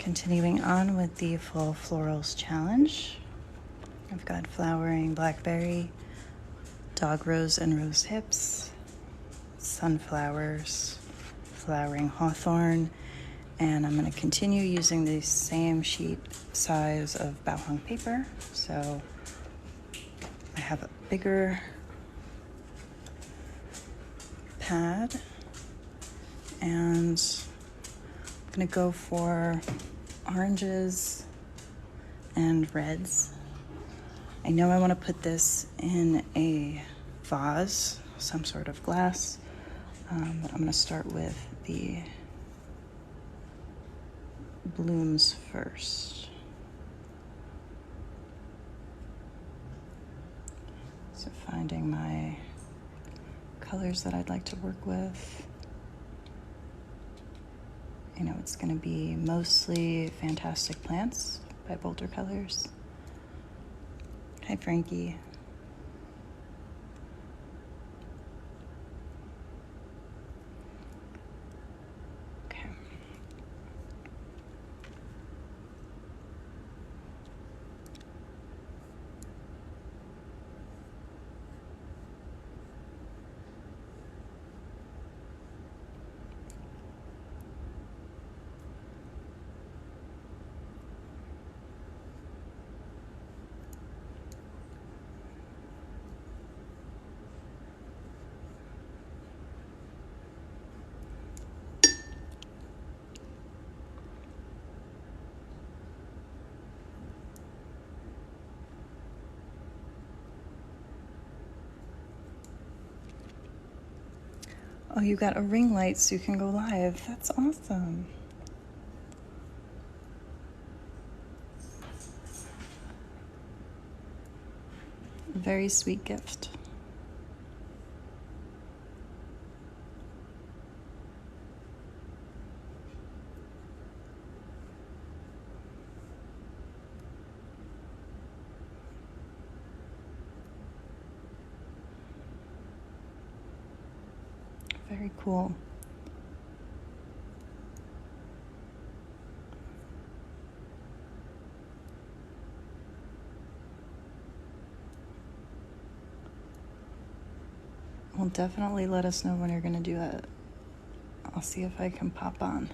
Continuing on with the Fall Florals Challenge, I've got flowering blackberry, dog rose and rose hips, sunflowers, flowering hawthorn, and I'm going to continue using the same sheet size of bow hung paper. So I have a bigger pad, and I'm going to go for oranges and reds. I know I want to put this in a vase, some sort of glass, but I'm going to start with the blooms first. So finding my colors that I'd like to work with. I know it's going to be mostly Fantastic Plants by Boulder Colors. Hi, Frankie. Okay. Oh, you got a ring light so you can go live. That's awesome. Very sweet gift. Very cool. Well, definitely let us know when you're going to do it. I'll see if I can pop on.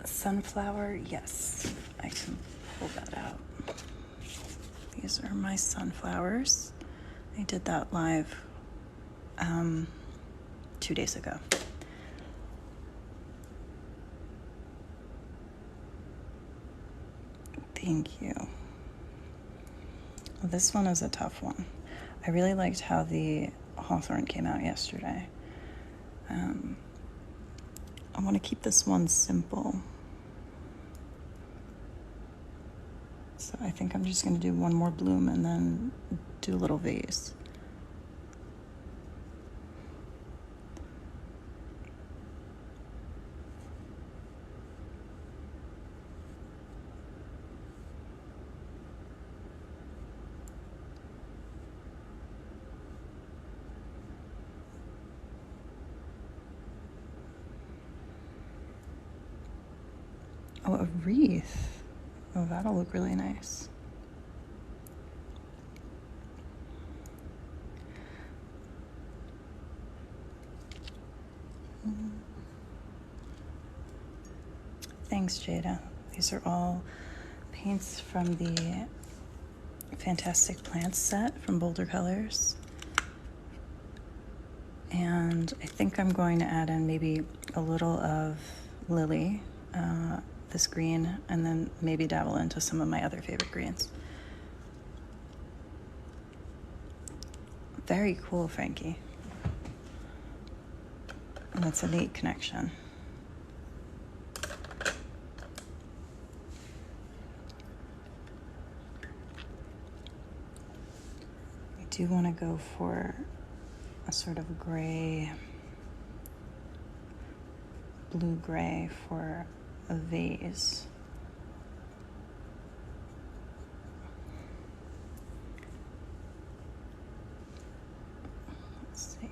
Sunflower, yes, I can pull that out. These are my sunflowers. I did that live 2 days ago. Thank you. Well, this one is a tough one. I really liked how the hawthorn came out yesterday. I want to keep this one simple. So I think I'm just going to do one more bloom and then do a little vase. Oh, a wreath. Oh, that'll look really nice. Thanks, Jada. These are all paints from the Fantastic Plants set from Boulder Colors. And I think I'm going to add in maybe a little of Lily, this green, and then maybe dabble into some of my other favorite greens. Very cool, Frankie. And that's a neat connection. I do want to go for a sort of gray, blue-gray for a vase. Let's see.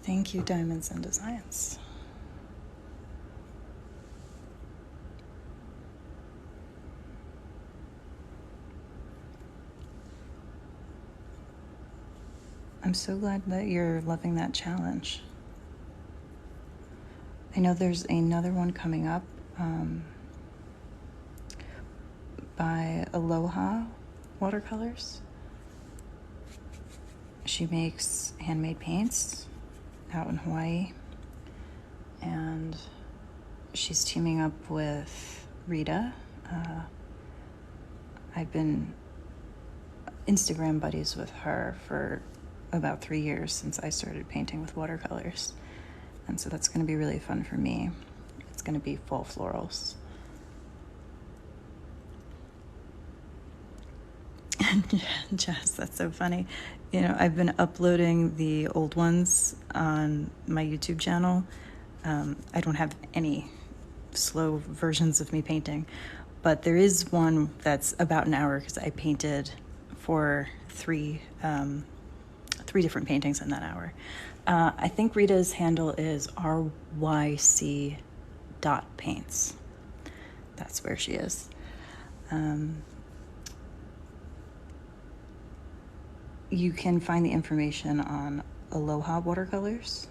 Thank you, Diamonds and Designs. I'm so glad that you're loving that challenge. I know there's another one coming up by Aloha Watercolors. She makes handmade paints out in Hawaii, and she's teaming up with Rita. I've been Instagram buddies with her for about 3 years since I started painting with watercolors, and so that's going to be really fun for me. It's going to be full florals. Jess, that's so funny. You know, I've been uploading the old ones on my YouTube channel. I don't have any slow versions of me painting, but there is one that's about an hour because I painted for three different paintings in that hour. I think Rita's handle is ryc.paints. That's where she is. You can find the information on Aloha Watercolors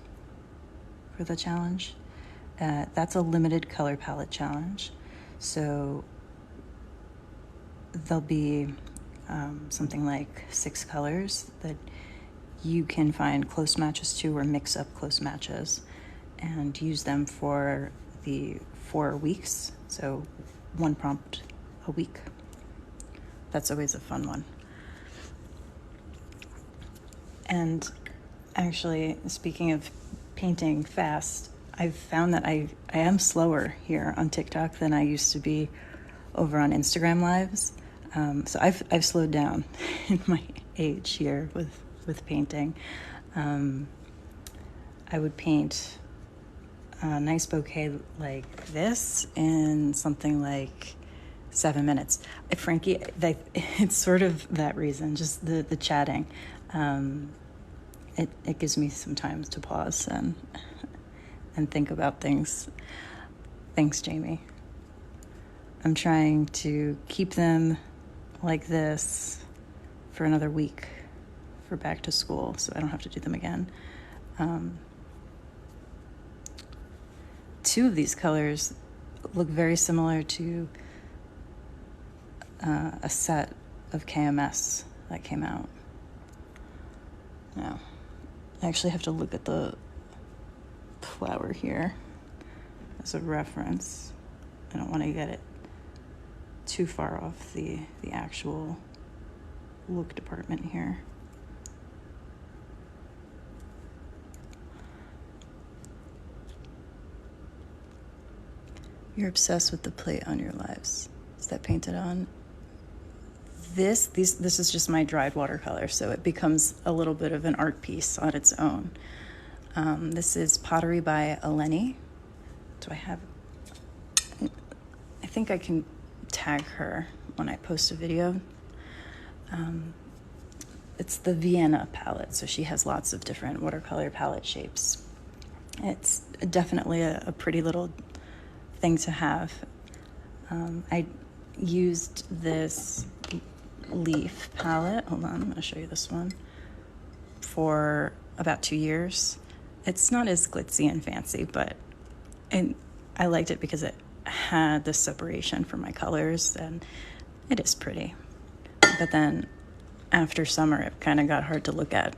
for the challenge. That's a limited color palette challenge. So there'll be something like 6 colors that you can find close matches to or mix up close matches and use them for the 4 weeks. So 1 prompt a week. That's always a fun one. And actually, speaking of painting fast, I've found that I am slower here on TikTok than I used to be over on Instagram Lives. So I've slowed down in my age here with painting. I would paint a nice bouquet like this in something like 7 minutes. Frankie, it's sort of that reason, just the chatting. It gives me some time to pause and think about things. Thanks, Jamie. I'm trying to keep them like this for another week for back to school, so I don't have to do them again. 2 of these colors look very similar to a set of KMS that came out. Now, I actually have to look at the flower here as a reference. I don't want to get it too far off the actual look department here. You're obsessed with the plate on your lives. Is that painted on? This is just my dried watercolor, so it becomes a little bit of an art piece on its own. This is Pottery by Eleni. Do I have... I think I can tag her when I post a video. It's the Vienna palette, so she has lots of different watercolor palette shapes. It's definitely a pretty little thing to have. I used this leaf palette, hold on, I'm going to show you this one, for about 2 years. It's not as glitzy and fancy, but I liked it because it had the separation for my colors, and it is pretty. But then after summer, it kind of got hard to look at.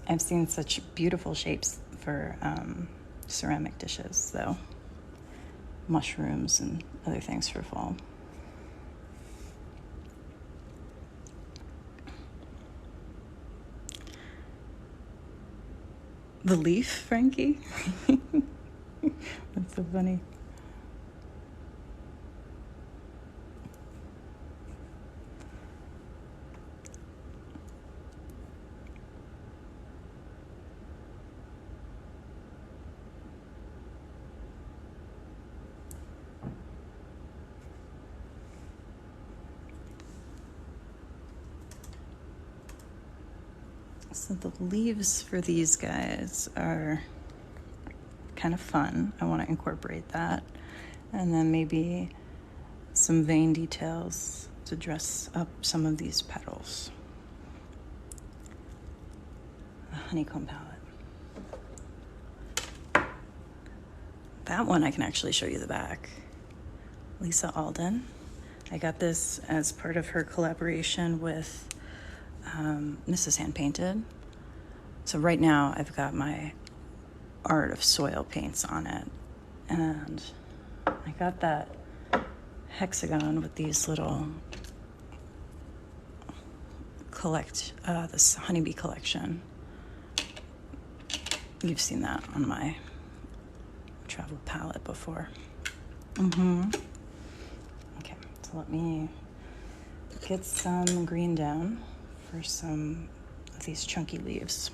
I've seen such beautiful shapes for ceramic dishes, though. Mushrooms and other things for fall. The leaf, Frankie? That's so funny. So the leaves for these guys are kind of fun. I want to incorporate that. And then maybe some vein details to dress up some of these petals. The honeycomb palette. That one I can actually show you the back. Lisa Alden. I got this as part of her collaboration with Mrs. Hand Painted. So right now I've got my art of soil paints on it. And I got that hexagon with these little this honeybee collection. You've seen that on my travel palette before. Okay, so let me get some green down for some of these chunky leaves.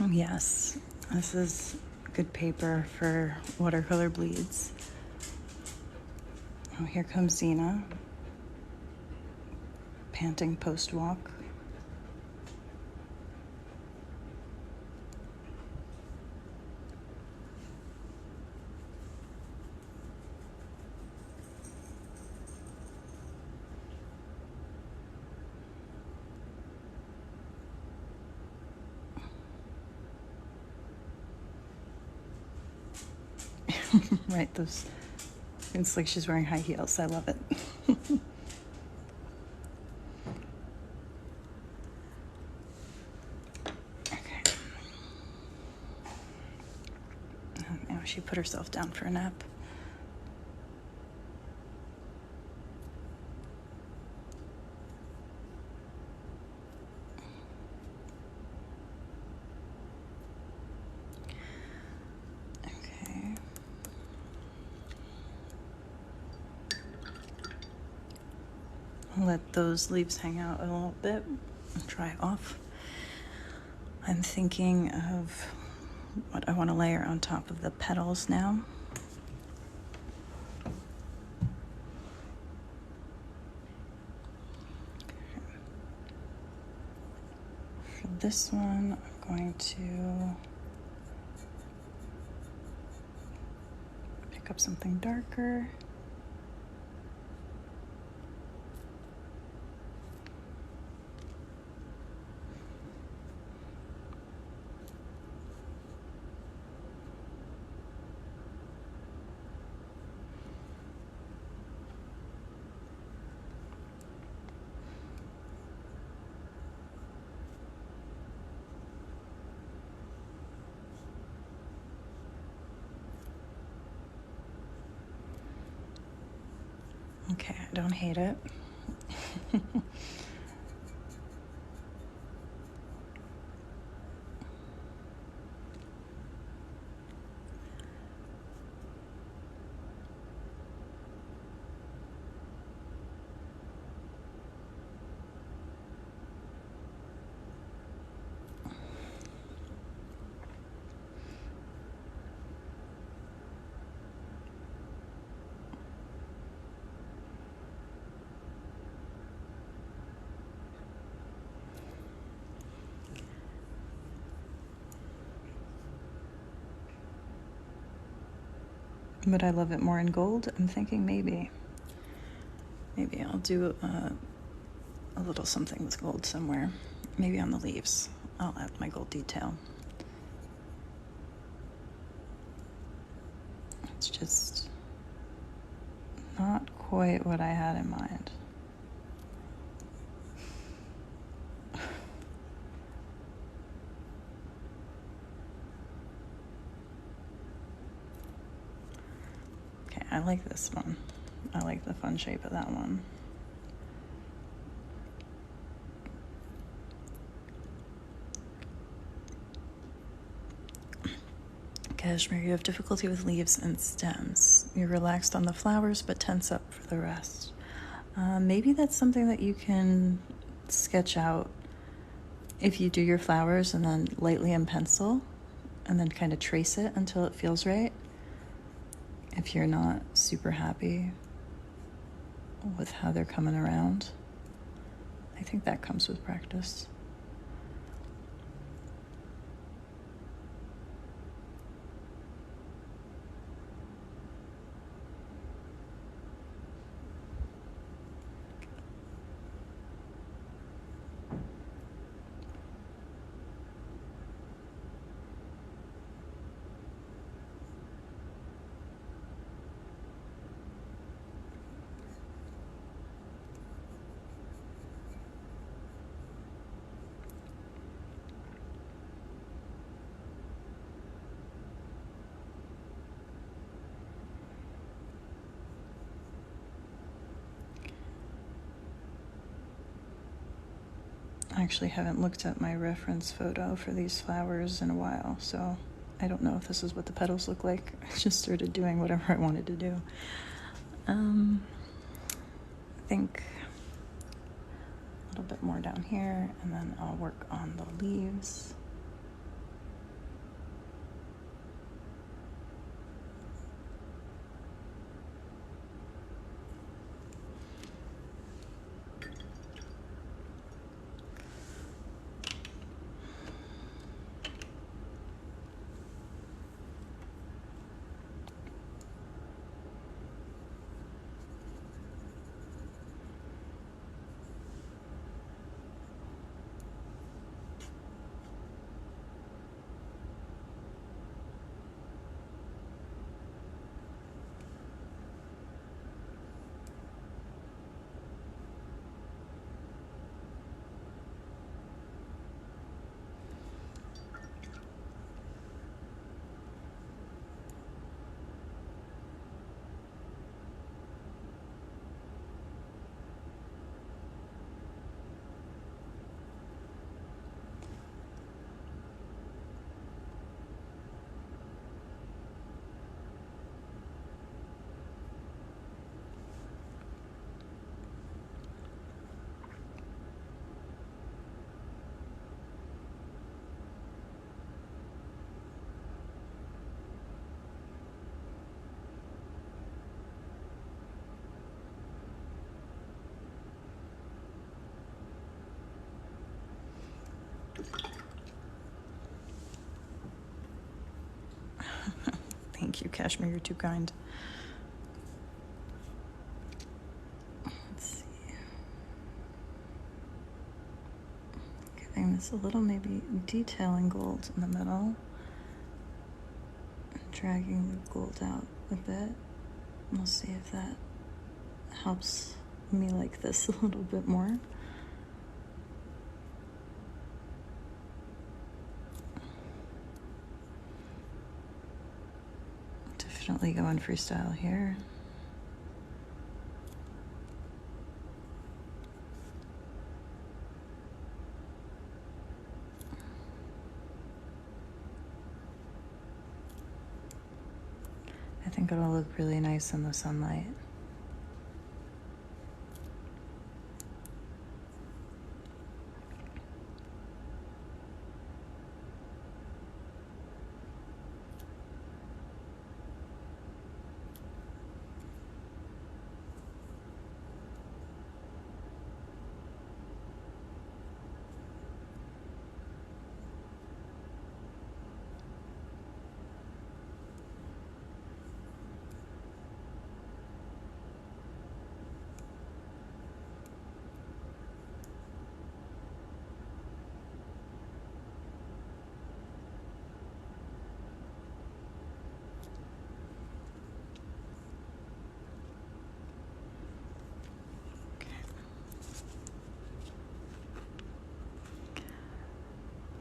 Oh yes, this is good paper for watercolor bleeds. Oh, here comes Zena, panting post-walk. Right, those, it's like she's wearing high heels. I love it. Okay. Now she put herself down for a nap. Let those leaves hang out a little bit and dry off. I'm thinking of what I want to layer on top of the petals now. For this one, I'm going to pick up something darker. Okay, I don't hate it. But I love it more in gold. I'm thinking maybe I'll do a little something with gold somewhere. Maybe on the leaves. I'll add my gold detail. It's just not quite what I had in mind. like this one. I like the fun shape of that one. Kashmir, you have difficulty with leaves and stems. You're relaxed on the flowers, but tense up for the rest. Maybe that's something that you can sketch out if you do your flowers and then lightly in pencil and then kind of trace it until it feels right. If you're not super happy with how they're coming around, I think that comes with practice. I actually haven't looked at my reference photo for these flowers in a while, so I don't know if this is what the petals look like. I just started doing whatever I wanted to do. I think a little bit more down here, and then I'll work on the leaves. Thank you, Kashmir, you're too kind. Let's see. Giving this a little maybe detailing gold in the middle. Dragging the gold out a bit. We'll see if that helps me like this a little bit more. Definitely going freestyle here. I think it'll look really nice in the sunlight.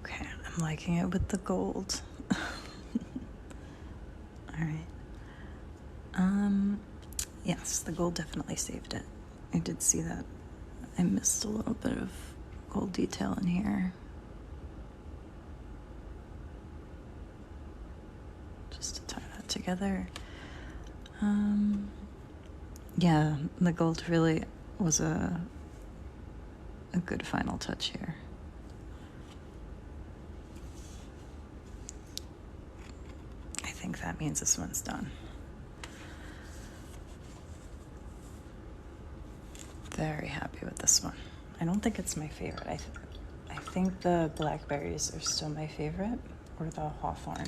Okay, I'm liking it with the gold. All right. Yes, the gold definitely saved it. I did see that. I missed a little bit of gold detail in here. Just to tie that together. Yeah, the gold really was a good final touch here. I think that means this one's done. Very happy with this one. I don't think it's my favorite. I think the blackberries are still my favorite, or the hawthorn.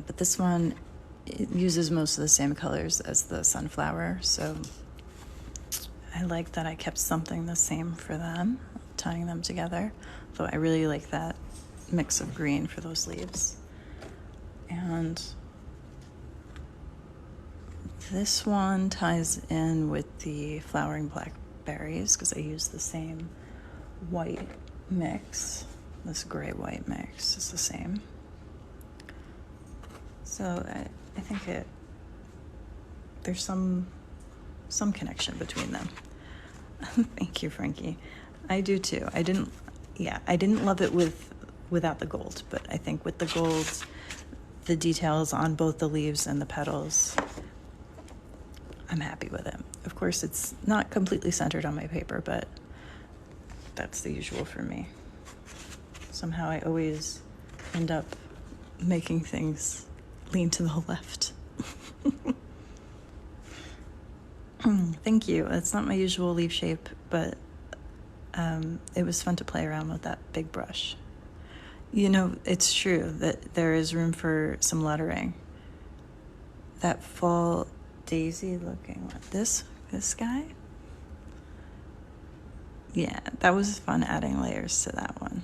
But this one, it uses most of the same colors as the sunflower, so I like that I kept something the same for them, tying them together. Though I really like that mix of green for those leaves. And this one ties in with the flowering blackberries because I use the same white mix. This gray-white mix is the same. So I think there's some connection between them. Thank you, Frankie. I do too. I didn't love it without the gold, but I think with the gold, the details on both the leaves and the petals, I'm happy with it. Of course, it's not completely centered on my paper, but that's the usual for me. Somehow I always end up making things lean to the left. Thank you. It's not my usual leaf shape, but it was fun to play around with that big brush. You know, it's true that there is room for some lettering. That fall daisy looking one. This guy? Yeah, that was fun adding layers to that one.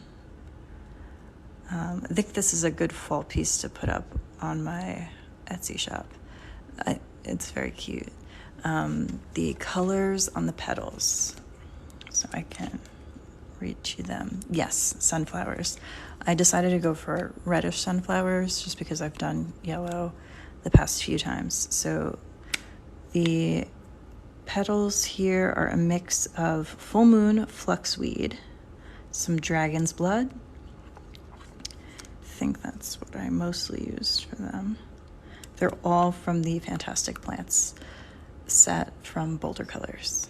I think this is a good fall piece to put up on my Etsy shop. It's very cute. The colors on the petals, so I can read to them. Yes, sunflowers. I decided to go for reddish sunflowers just because I've done yellow the past few times. So the petals here are a mix of full moon fluxweed, some dragon's blood. I think that's what I mostly used for them. They're all from the Fantastic Plants set from Boulder Colors.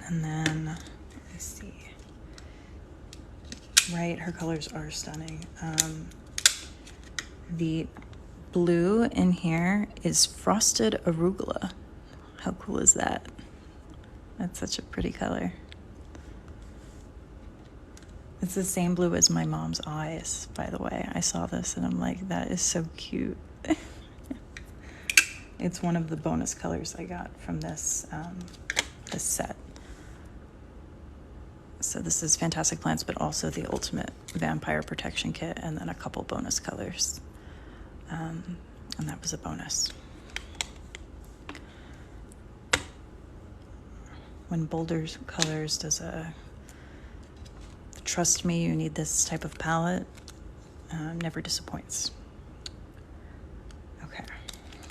And then, let me see. Right, her colors are stunning. The blue in here is frosted arugula. How cool is that? That's such a pretty color. It's the same blue as my mom's eyes, by the way. I saw this and I'm like, that is so cute. It's one of the bonus colors I got from this set. So this is Fantastic Plants, but also the Ultimate Vampire Protection Kit, and then a couple bonus colors. And that was a bonus. When Boulder Colors does a trust me, you need this type of palette, never disappoints. Okay.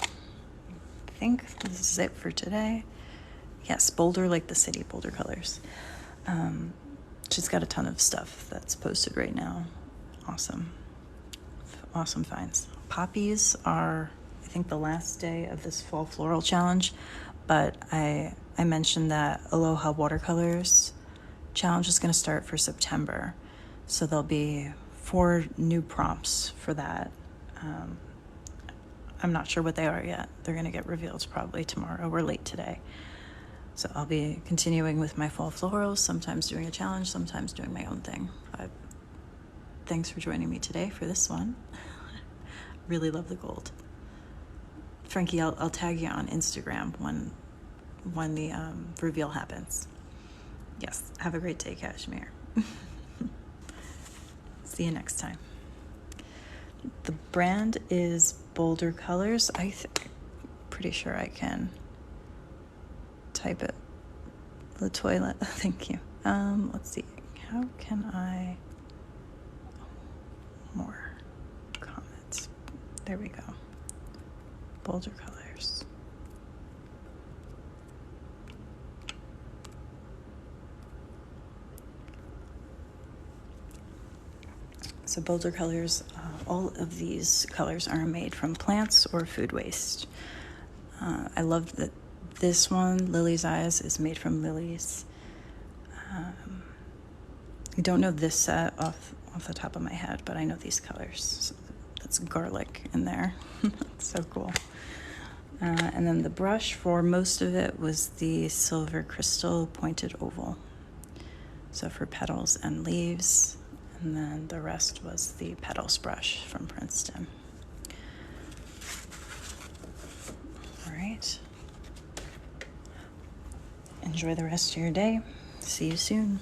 I think this is it for today. Yes, Boulder like the city, Boulder Colors. She's got a ton of stuff that's posted right now. Awesome finds. Poppies are, I think, the last day of this fall floral challenge, but I mentioned that Aloha Watercolors challenge is going to start for September, so there'll be 4 new prompts for that. I'm not sure what they are yet. They're going to get revealed probably tomorrow or late today. So I'll be continuing with my fall florals, sometimes doing a challenge, sometimes doing my own thing. But thanks for joining me today for this one. Really love the gold. Frankie, I'll tag you on Instagram when the reveal happens. Yes, have a great day, Kashmir. See you next time. The brand is Boulder Colors. Pretty sure I can type it. The toilet. Thank you. Let's see. How can I... More comments. There we go. Boulder colors. So Boulder colors, all of these colors are made from plants or food waste. I love that this one, Lily's Eyes, is made from lilies. I don't know this set off the top of my head, but I know these colors. So that's garlic in there. That's so cool. And then the brush for most of it was the silver crystal pointed oval. So for petals and leaves. And then the rest was the petals brush from Princeton. All right. Enjoy the rest of your day. See you soon.